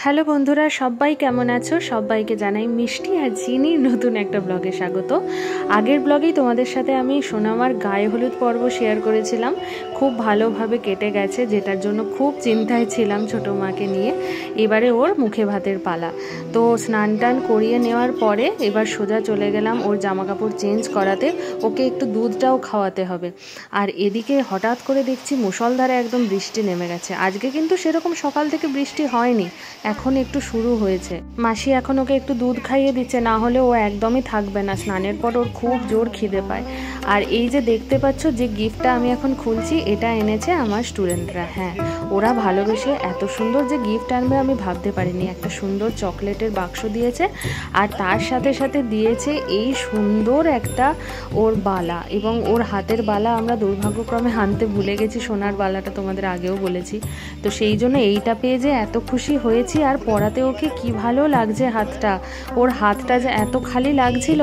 Hello বন্ধুরা, সবাই কেমন আছো? সবাইকে জানাই মিষ্টি আর চিনির নতুন একটা ব্লগে স্বাগত। আগের ব্লগেই তোমাদের সাথে আমি সোনামার গায়ে হলুদ পর্ব শেয়ার করেছিলাম। খুব ভালোভাবে কেটে গেছে, যেটার জন্য খুব চিন্তায় ছিলাম ছোটো মাকে নিয়ে। এবারে ওর মুখে ভাতের পালা। তো স্নান টান করিয়ে নেওয়ার পরে এবার সোজা চলে গেলাম ওর জামা কাপড় চেঞ্জ করাতে। ওকে একটু দুধটাও খাওয়াতে হবে। আর এদিকে হঠাৎ করে দেখছি মুষলধারে একদম বৃষ্টি নেমে গেছে। আজকে কিন্তু সেরকম সকাল থেকে বৃষ্টি হয়নি, এখন একটু শুরু হয়েছে। মাসি এখন ওকে একটু দুধ খাইয়ে দিচ্ছে, না হলে ও একদমই থাকবে না। স্নানের পর ওর খুব জোর খিদে পায়। আর এই যে দেখতে পাচ্ছ যে গিফটটা আমি এখন খুলছি, এটা এনেছে আমার স্টুডেন্টরা। হ্যাঁ, ওরা ভালোবেসে এত সুন্দর যে গিফট আনবে আমি ভাবতে পারিনি। একটা সুন্দর চকলেটের বাক্স দিয়েছে, আর তার সাথে সাথে দিয়েছে এই সুন্দর একটা ওর বালা। এবং ওর হাতের বালা আমরা দুর্ভাগ্যক্রমে আনতে ভুলে গেছি, সোনার বালাটা তোমাদের আগেও বলেছি। তো সেই জন্য এইটা পেয়ে যে এত খুশি হয়েছি। আর পরাতে ওকে কি ভালো লাগছে হাতটা। ওর হাতটা যে এত খালি লাগছিল,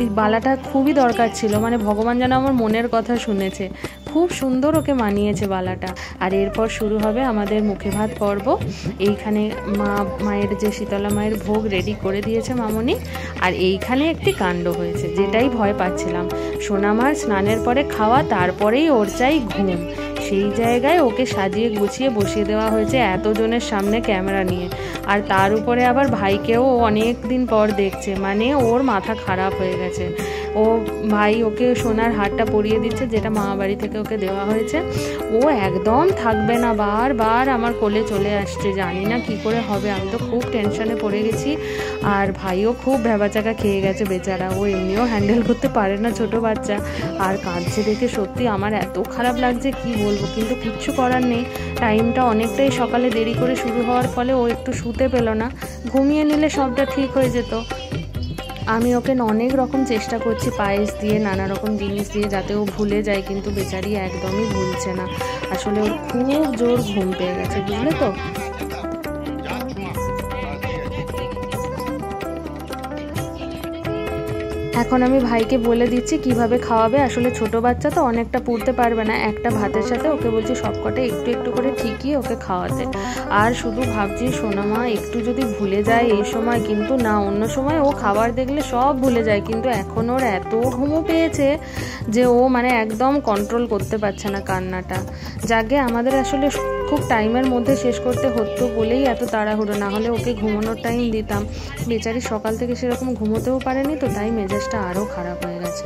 এই বালাটা খুবই দরকার ছিল। মানে ভগবান যেন আমার মনের কথা শুনেছে। খুব সুন্দর ওকে মানিয়েছে বালাটা। আর এরপর শুরু হবে আমাদের মুখে ভাত পর্ব। এইখানে মায়ের যে শীতলা মায়ের ভোগ রেডি করে দিয়েছে মামনি। আর এইখানে একটি কাণ্ড হয়েছে, যেটাই ভয় পাচ্ছিলাম। সোনামার স্নানের পরে খাওয়া, তারপরেই ওর চাই ঘুম। সেই জায়গায় ওকে সাজিয়ে গুছিয়ে বসিয়ে দেওয়া হয়েছে এতজনের সামনে ক্যামেরা নিয়ে। আর তার উপরে আবার ভাইকেও অনেক দিন পর দেখছে, মানে ওর মাথা খারাপ হয়ে গেছে। ও ভাই ওকে সোনার হারটা পরিয়ে দিচ্ছে, যেটা মা বাড়ি থেকে ওকে দেওয়া হয়েছে। ও একদম থাকবে না, বারবার আমার কোলে চলে আসছে। জানি না কি করে হবে, আমি তো খুব টেনশনে পড়ে গেছি। আর ভাইও খুব ভ্যাবাচাকা খেয়ে গেছে বেচারা। ও এমনিও হ্যান্ডেল করতে পারে না ছোট বাচ্চা। আর কাঁদছে দেখে সত্যি আমার এত খারাপ লাগছে কি বলবো, কিন্তু কিচ্ছু করার নেই। টাইমটা অনেকটাই সকালে দেরি করে শুরু হওয়ার ফলে ও একটু শুতে পেল না। ঘুমিয়ে নিলে সবটা ঠিক হয়ে যেত। আমি ওকে অনেক রকম চেষ্টা করছি, পায়েস দিয়ে নানা রকম জিনিস দিয়ে, যাতে ও ভুলে যায়, কিন্তু বেচারি একদমই ভুলছে না। আসলে ওর খুব জোর ঘুম পেয়ে গেছে, বুঝলে তো। এখন আমি ভাইকে বলে দিচ্ছি কিভাবে খাওয়াবে। আসলে ছোট বাচ্চা তো অনেকটা পুড়তে পারবে না, একটা ভাতের সাথে ওকে বলছি সবকটা একটু একটু করে ঠিকই ওকে খাওয়াতে। আর শুধু ভাবছি সোনামা একটু যদি ভুলে যায় এই সময়, কিন্তু না, অন্য সময় ও খাবার দেখলে সব ভুলে যায়, কিন্তু এখন ওর এত ঘুমো পেয়েছে যে ও মানে একদম কন্ট্রোল করতে পারছে না কান্নাটা। যাকে আমাদের আসলে খুব টাইমের মধ্যে শেষ করতে হতো বলেই এত তাড়াহুড়ো, না হলে ওকে ঘুমানোর টাইম দিতাম। বেচারি সকাল থেকে সেরকম ঘুমোতেও পারেনি, তো তাই মেজাজটা আরও খারাপ হয়ে গেছে।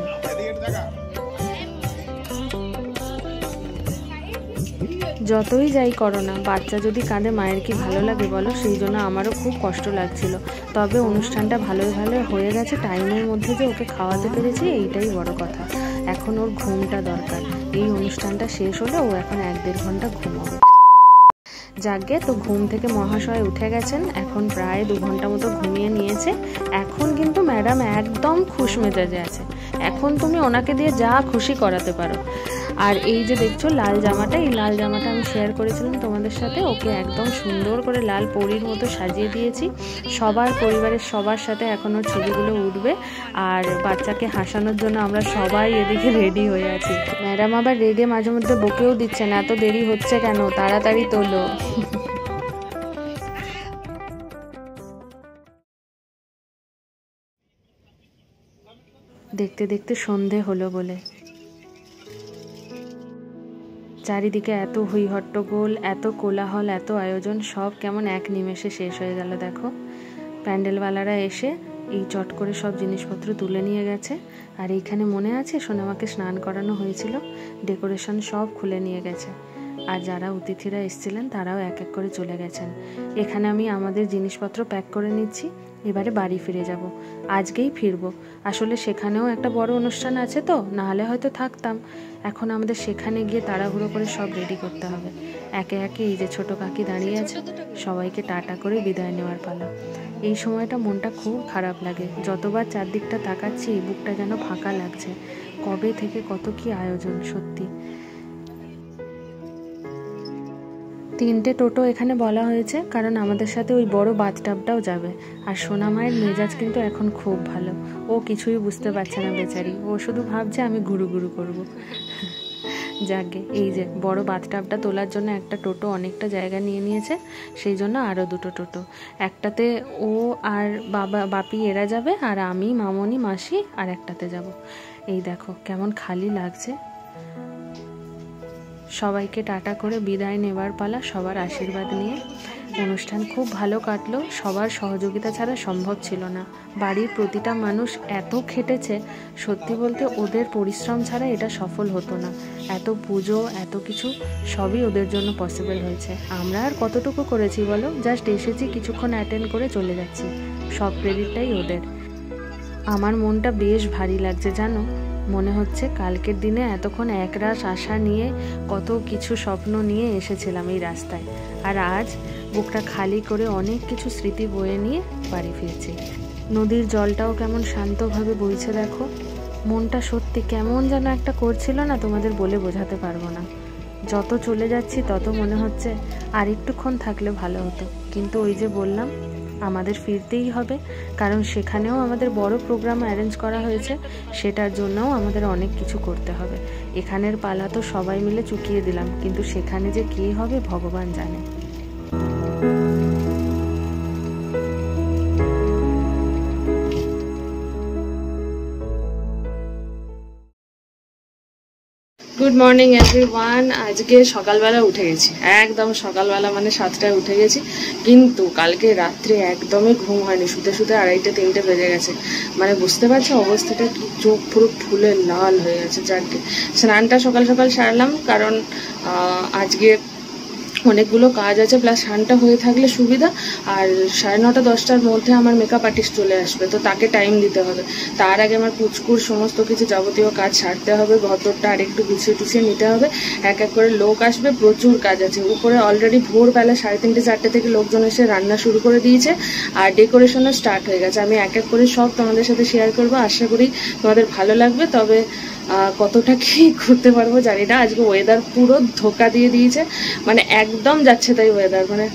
যতই যাই করো না, বাচ্চা যদি কাঁদে মায়ের কি ভালো লাগে বলো? সেই জন্য আমারও খুব কষ্ট লাগছিল। তবে অনুষ্ঠানটা ভালোই হয়ে গেছে। টাইমের মধ্যে যে ওকে খাওয়াতে পেরেছি, এইটাই বড় কথা। এখন ওর ঘুমটা দরকার। এই অনুষ্ঠানটা শেষ হলে ও এখন 1-1.5 ঘন্টা ঘুমাবে। যাকে তো ঘুম থেকে মহাশয় উঠে গেছেন, এখন প্রায় 2 ঘন্টা মতো ঘুমিয়ে নিয়েছে। এখন কিন্তু ম্যাডাম একদম খুশ মেজাজে আছে। এখন তুমি ওনাকে দিয়ে যা খুশি করাতে পারো। আর এই যে দেখছো লাল জামাটা, এই লাল জামাটা আমি শেয়ার করেছিলাম তোমাদের সাথে। ওকে একদম সুন্দর করে লাল পরীর মতো সাজিয়ে দিয়েছি। পরিবারের সবার সাথে এখন ওর ছবিগুলো উঠবে। আর বাচ্চাকে হাসানোর জন্য আমরা সবাই এদিকে রেডি হয়ে আছি। ম্যাডাম আবার রেগে মাঝে মধ্যে বকেও দিচ্ছেন, এত দেরি হচ্ছে কেন, তাড়াতাড়ি তোলো। দেখতে দেখতে সন্ধে হলো বলে চারিদিকে এত হই হট্টগোল, এত কোলাহল, এত আয়োজন, সব কেমন এক নিমেষে শেষ হয়ে গেল। দেখো, প্যান্ডেলওয়ালারা এসে এই চট করে সব জিনিসপত্র তুলে নিয়ে গেছে। আর এইখানে মনে আছে সোনামাকে স্নান করানো হয়েছিল, ডেকোরেশন সব খুলে নিয়ে গেছে। আর যারা অতিথিরা এসেছিলেন তারাও এক এক করে চলে গেছেন। এখানে আমি আমাদের জিনিসপত্র প্যাক করে নিচ্ছি। এবারে বাড়ি ফিরে যাব, আজকেই ফিরবো। আসলে সেখানেও একটা বড় অনুষ্ঠান আছে, তো না হলে হয়তো থাকতাম। এখন আমাদের সেখানে গিয়ে তাড়াহুড়ো করে সব রেডি করতে হবে। একে একে এই যে ছোট কাকি দাঁড়িয়ে আছে, সবাইকে টাটা করে বিদায় নেওয়ার পালা। এই সময়টা মনটা খুব খারাপ লাগে। যতবার চারদিকটা তাকাচ্ছি বুকটা যেন ফাঁকা লাগছে। কবে থেকে কত কি আয়োজন সত্যি। 3টে টোটো এখানে বলা হয়েছে, কারণ আমাদের সাথে ওই বড় বাথটাবটাও যাবে। আর সোনামায়ের মেজাজ কিন্তু এখন খুব ভালো। ও কিছুই বুঝতে পারছে না বেচারি। ও শুধু ভাবছে আমি ঘুরু ঘুরু করবো। যাকে এই যে বড় বাথটাবটা তোলার জন্য একটা টোটো অনেকটা জায়গা নিয়ে নিয়েছে, সেই জন্য আরও দুটো টোটো। একটাতে ও আর বাপি এরা যাবে, আর আমি, মামনি, মাসি আর একটাতে যাব। এই দেখো কেমন খালি লাগছে। সবাইকে টাটা করে বিদায় নেবার পালা, সবার আশীর্বাদ নিয়ে। অনুষ্ঠান খুব ভালো কাটলো, সবার সহযোগিতা ছাড়া সম্ভব ছিল না। বাড়ির প্রতিটা মানুষ এত খেটেছে, সত্যি বলতে ওদের পরিশ্রম ছাড়া এটা সফল হতো না। এত পুজো, এত কিছু সবই ওদের জন্য পসিবল হয়েছে। আমরা আর কতটুকু করেছি বলো, জাস্ট এসেছি, কিছুক্ষণ অ্যাটেন্ড করে চলে যাচ্ছি। সব ক্রেডিটটাই ওদের। আমার মনটা বেশ ভারী লাগছে জানো, মনে হচ্ছে কালকের দিনে এতক্ষণ একরাশ আশা নিয়ে, কত কিছু স্বপ্ন নিয়ে এসেছিলাম এই রাস্তায়, আর আজ বুকটা খালি করে অনেক কিছু স্মৃতি বয়ে নিয়ে বাড়ি ফিরছি। নদীর জলটাও কেমন শান্তভাবে বইছে দেখো। মনটা সত্যি কেমন যেন একটা করছিল না, তোমাদের বলে বোঝাতে পারবো না। যত চলে যাচ্ছি তত মনে হচ্ছে আর একটুক্ষণ থাকলে ভালো হতো, কিন্তু ওই যে বললাম আমাদের ফিরতেই হবে, কারণ সেখানেও আমাদের বড় প্রোগ্রাম অ্যারেঞ্জ করা হয়েছে, সেটার জন্যও আমাদের অনেক কিছু করতে হবে। এখানের পালা তো সবাই মিলে চুকিয়ে দিলাম, কিন্তু সেখানে যে কী হবে ভগবান জানে। Good morning everyone. আজকে সকালবেলা উঠে গেছি, একদম সকালবেলা মানে 7টায় উঠে গেছি, কিন্তু কালকে রাত্রে একদমই ঘুম হয়নি, শুতে শুতে 2:30-3টে বেজে গেছে। মানে বুঝতে পারছো অবস্থাটা কি, চোখ পুরো ফুলে লাল হয়ে গেছে। যাকে স্নানটা সকাল সকাল সারলাম, কারণ আজকে অনেকগুলো কাজ আছে, প্লাস স্নানটা হয়ে থাকলে সুবিধা। আর 9:30-10টার মধ্যে আমার মেকআপ আর্টিস্ট চলে আসবে, তো তাকে টাইম দিতে হবে। তার আগে আমার পুচকুর সমস্ত কিছু যাবতীয় কাজ সারতে হবে, ঘরটা আর একটু গুছিয়ে টুছিয়ে নিতে হবে। এক এক করে লোক আসবে, প্রচুর কাজ আছে। উপরে অলরেডি ভোরবেলা 3:30-4টে থেকে লোকজন এসে রান্না শুরু করে দিয়েছে, আর ডেকোরেশনও স্টার্ট হয়ে গেছে। আমি এক এক করে সব তোমাদের সাথে শেয়ার করবো, আশা করি তোমাদের ভালো লাগবে। তবে কতটা কি করতে পারবো জানি না। আজকে ওয়েদার পুরো ধোকা দিয়ে দিয়েছে, মানে একদম যাচ্ছে তাই ওয়েদার, মানে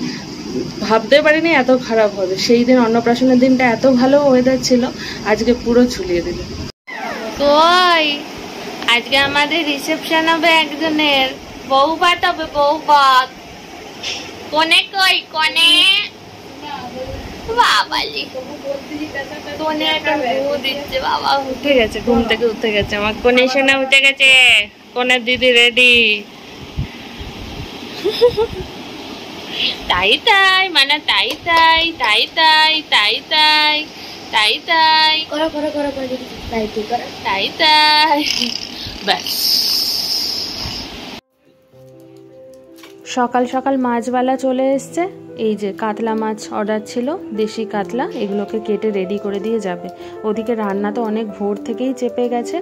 ভাবতে পারিনি এত খারাপ হবে। সেই দিন অন্নপ্রাশনের দিনটা এত ভালো ওয়েদার ছিল, আজকে পুরো ঝুলিয়ে দিল। কই আজকে আমাদের রিসেপশন হবে একজনের, বউ ভাত হবে, বউ ভাত। কোনে কই কোনে বাবালি, কোনে একটা বউ দিচ্ছে। বাবা উঠে গেছে, ঘুম থেকে উঠে গেছে, আমার কোনে সোনা উঠে গেছে। কোনের দিদি রেডি। তাই তাই মানে তাই তাই তাই তাই তাই তাই তাই তাই করো করো করো তাই তুই করো তাই তাই ব্যাস। সকাল সকাল মাছওয়ালা চলে এসছে। এই যে কাতলা মাছ অর্ডার ছিল, দেশি কাতলা, এগুলোকে কেটে রেডি করে দিয়ে যাবে। ওদিকে রান্না তো অনেক ভোর থেকেই চেপে গেছে।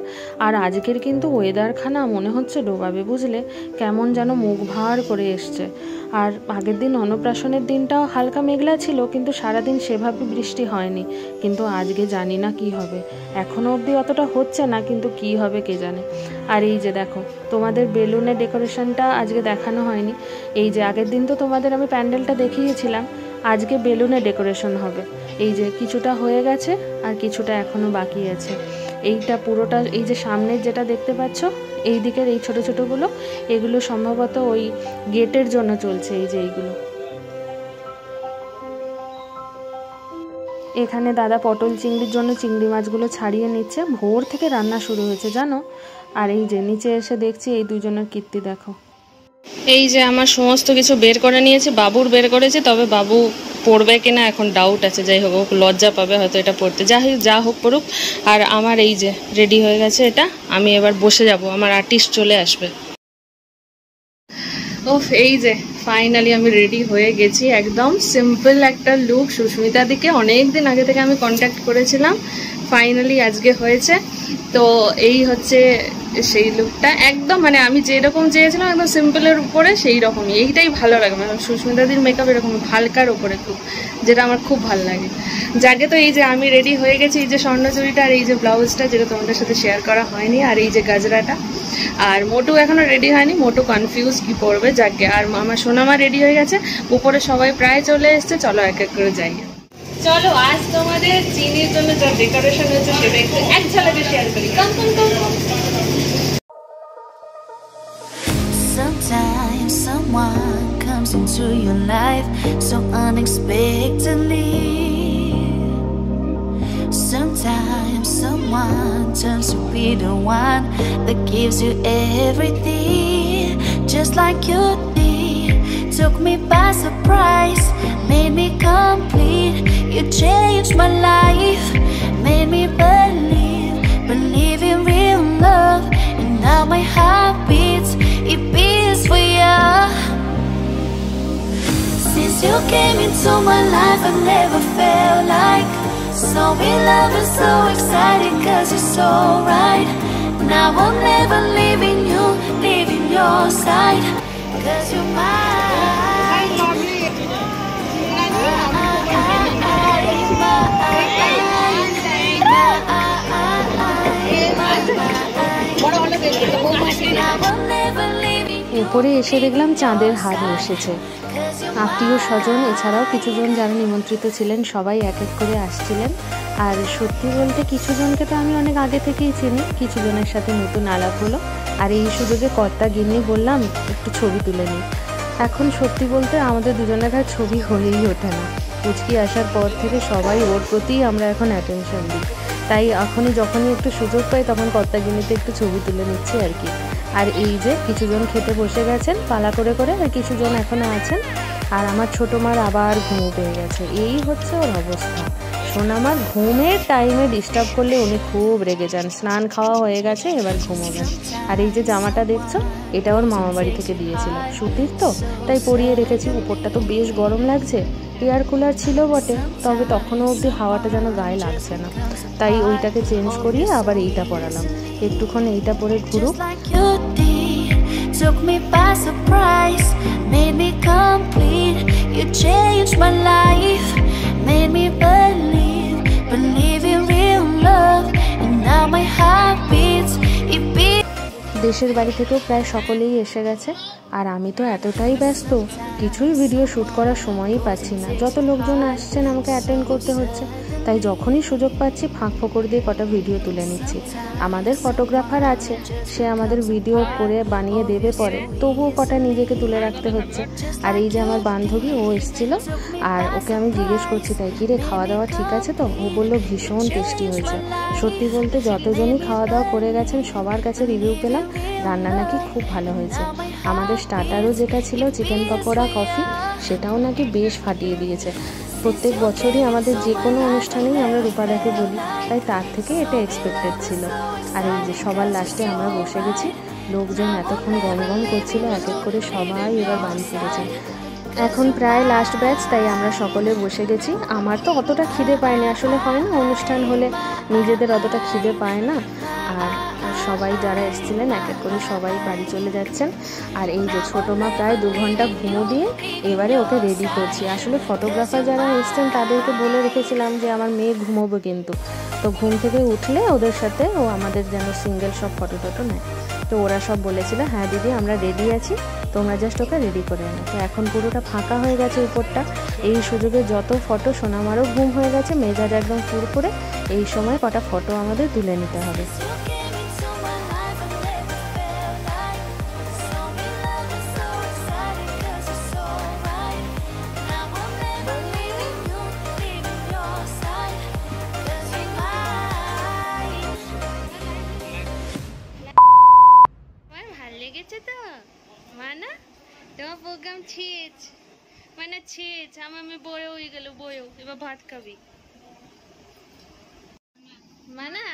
আর আজকের কিন্তু ওয়েদারখানা মনে হচ্ছে ডোবাবে, বুঝলে, কেমন যেন মুখ ভার করে এসছে। আর আগের দিন অন্নপ্রাশনের দিনটাও হালকা মেঘলা ছিল, কিন্তু সারাদিন সেভাবে বৃষ্টি হয়নি। কিন্তু আজকে জানি না কি হবে, এখনও অবধি অতটা হচ্ছে না, কিন্তু কি হবে কে জানে। আর এই যে দেখো, তোমাদের বেলুনের ডেকোরেশনটা আজকে দেখানো হয়নি। এই যে আগের দিন তো তোমাদের আমি প্যান্ডেলটা দেখিয়েছিলাম, আজকে বেলুনের ডেকোরেশন হবে। এই যে কিছুটা হয়ে গেছে আর কিছুটা এখনও বাকি আছে। এইটা পুরোটা, এই যে সামনের যেটা দেখতে পাচ্ছ, এই দিকের এই ছোট ছোটগুলো, এগুলো সম্ভবত ওই গেটের জন্য চলছে। এই যে এইগুলো, এখানে দাদা পটল চিংড়ির জন্য চিংড়ি মাছগুলো ছাড়িয়ে নিচ্ছে। ভোর থেকে রান্না শুরু হয়েছে জানো। আর এই যে নিচে এসে দেখছি এই দুজনের কীর্তি দেখো। এই যে আমার সমস্ত কিছু বের করে নিয়েছি, বাবুর বের করেছি, তবে বাবু পড়বে কিনা এখন ডাউট আছে। যাই হোক, ও লজ্জা পাবে হয়তো এটা পড়তে, যা হোক পড়ুক। আর আমার এই যে রেডি হয়ে গেছে এটা, আমি এবার বসে যাব, আমার আর্টিস্ট চলে আসবে। এই যে ফাইনালি আমি রেডি হয়ে গেছি, একদম সিম্পল একটা লুক। সুস্মিতা দিকে অনেক দিন আগে থেকে আমি কন্ট্যাক্ট করেছিলাম, ফাইনালি আজকে হয়েছে। তো এই হচ্ছে সেই লুকটা, একদম মানে আমি যেরকম চেয়েছিলাম একদম সিম্পলের উপরে সেই রকমই। এইটাই ভালো লাগে, মানে সুস্মিতাদির মেকআপ এরকম হালকার উপরে খুব, যেটা আমার খুব ভালো লাগে। যাকে তো এই যে আমি রেডি হয়ে গেছি, এই যে স্বর্ণচুরিটা আর এই যে ব্লাউজটা, যেটা তোমাদের সাথে শেয়ার করা হয়নি, আর এই যে গাজরাটা। আর মোটু এখনো রেডি হয়নি, মোটু কনফিউজ কি পরবে। যাকে আর আমার সোনামা রেডি হয়ে গেছে, উপরে সবাই প্রায় চলে এসছে। চলো এক এক করে যাই। চলো আজ তোমাদের চিনির জন্য যা ডেকোরেশন হয়েছে সেটা একটু এক ঝলকে শেয়ার করি। কম কম কম কম। someone comes into your life so unexpectedly. Sometimes someone turns to be the one that gives you everything, just like you did. Took me by surprise, made me complete. You changed my life, made me believe in real love. And now my heart beats, it beats for you. Since you came into my life, I've never felt like so in love and so excited, cause you're so right. Now I'm never leaving you, leaving your side, cause you're mine. এরপরে এসে দেখলাম চাঁদের হাট বসেছে। আত্মীয় স্বজন এছাড়াও কিছুজন যারা নিমন্ত্রিত ছিলেন সবাই এক এক করে আসছিলেন। আর সত্যি বলতে কিছুজনকে তো আমি অনেক আগে থেকেই চিনি, কিছুজনের সাথে নতুন আলাপ হলো। আর এই সুযোগে কর্তা গিন্নি বললাম একটু ছবি তুলে নিই। এখন সত্যি বলতে আমাদের দুজনের আর ছবি হয়েই ওঠে না। পুচকি আসার পর থেকে সবাই ওর প্রতিই আমরা এখন অ্যাটেনশন দিই। তাই এখনই যখনই একটু সুযোগ পাই তখন কর্তা গিন্নিতে একটু ছবি তুলে নিচ্ছি আর কি। আর এই যে কিছুজন খেতে বসে গেছেন পালা করে করে, আর কিছুজন এখনও আছেন। আর আমার ছোটো মার আবার ঘুম পেয়ে গেছে, এই হচ্ছে ওর অবস্থা। সোনামার ঘুমের টাইমে ডিস্টার্ব করলে উনি খুব রেগে যান। স্নান খাওয়া হয়ে গেছে, এবার ঘুমোবেন। আর এই যে জামাটা দেখছো, এটা ওর মামা বাড়ি থেকে দিয়েছিল, সুতির তো তাই পরিয়ে রেখেছি। উপরটা তো বেশ গরম লাগছে, এয়ার কুলার ছিল বটে, তবে তখনও অবধি হাওয়াটা যেন গায়ে লাগছে না, তাই ওইটাকে চেঞ্জ করিয়ে আবার এইটা পরালাম। একটুক্ষণ এইটা পরে ঘুরুক। Took me by surprise, made me complete. You changed my life, made me believe in real love. And now my heart beats, it beats. দেশের বাড়ি থেকেও প্রায় সকলেই এসে গেছে। আর আমি তো এতটাই ব্যস্ত, কিছুই ভিডিও শ্যুট করার সময়ই পাচ্ছি না। যত লোকজন আসছেন আমাকে অ্যাটেন্ড করতে হচ্ছে, তাই যখনই সুযোগ পাচ্ছি ফাঁক ফোকর দিয়ে কটা ভিডিও তুলে নিচ্ছি। আমাদের ফটোগ্রাফার আছে, সে আমাদের ভিডিও করে বানিয়ে দেবে পরে, তবুও কটা নিজেকে তুলে রাখতে হচ্ছে। আর এই যে আমার বান্ধবী, ও এসেছিল, আর ওকে আমি জিজ্ঞেস করছি তাই কি রে খাওয়া দাওয়া ঠিক আছে তো? ও বললো ভীষণ টেস্টি হয়েছে। সত্যি বলতে যতজনই খাওয়া দাওয়া করে গেছেন সবার কাছে রিভিউ পেলাম রান্না নাকি খুব ভালো হয়েছে। আমাদের স্টার্টারও যেটা ছিল চিকেন পকোড়া কফি, সেটাও নাকি বেশ ফাটিয়ে দিয়েছে। প্রত্যেক বছরই আমাদের যে কোনো অনুষ্ঠানেই আমরা রূপাদাকে বলি, তাই তার থেকে এটা এক্সপেক্টেড ছিল। আর এই যে সবার লাস্টে আমরা বসে গেছি, লোকজন এতক্ষণ গমগম করছিল, এক এক করে সবাই এবার বাড়ি ফিরেছে। এখন প্রায় লাস্ট ব্যাচ, তাই আমরা সকলে বসে গেছি। আমার তো অতটা খিদে পায়নি, আসলে হয় না অনুষ্ঠান হলে নিজেদের অতটা খিদে পায় না। আর সবাই যারা এসেছিলেন এক এক করে সবাই বাড়ি চলে যাচ্ছেন। আর এই যে ছোটো মা প্রায় 2 ঘন্টা ঘুমো দিয়ে এবারে ওকে রেডি করছি। আসলে ফটোগ্রাফার যারা এসছেন তাদেরকে বলে রেখেছিলাম যে আমার মেয়ে ঘুমোবে কিন্তু, তো ঘুম থেকে উঠলে ওদের সাথে ও আমাদের যেন সিঙ্গেল সব ফটো টটো নেয়। তো ওরা সব বলেছিল হ্যাঁ দিদি আমরা রেডি আছি, তোমরা জাস্ট ওকে রেডি করে আনো। তো এখন পুরোটা ফাঁকা হয়ে গেছে উপরটা। এই সুযোগে যত ফটো, সোনামারও ঘুম হয়ে গেছে, মেজাজ একদম ফুরফুরে। এই সময় কটা ফটো আমাদের তুলে নিতে হবে। লেগেছে তো মানা, তোমার প্রোগ্রাম ছেচ মানে ছেচ। আমি বড় হয়ে গেল, বয়ও এবার ভাত খাবি মানা।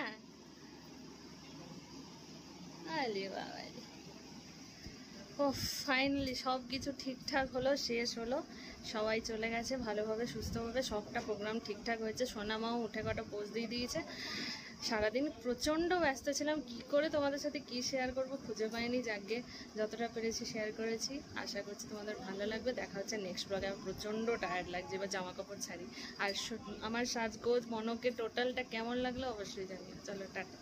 আরে বাবা, ও ফাইনালি সব কিছু ঠিকঠাক হলো, শেষ হলো, সবাই চলে গেছে ভালোভাবে সুস্থভাবে, সবটা প্রোগ্রাম ঠিকঠাক হয়েছে। সোনামাও উঠে কটা পোজ দিয়ে দিয়েছে। সারাদিন প্রচণ্ড ব্যস্ত ছিলাম, কি করে তোমাদের সাথে কি শেয়ার করব খুঁজে পাইনি। যাকে যতটা পেরেছি শেয়ার করেছি, আশা করছি তোমাদের ভালো লাগবে। দেখা হচ্ছে নেক্সট ব্লগে। আমার প্রচণ্ড টায়ার্ড লাগছে, এবার জামা কাপড় ছাড়ি। আর আমার সাজগোজ মনকে টোটালটা কেমন লাগলো অবশ্যই জানিও। চলো টাটা।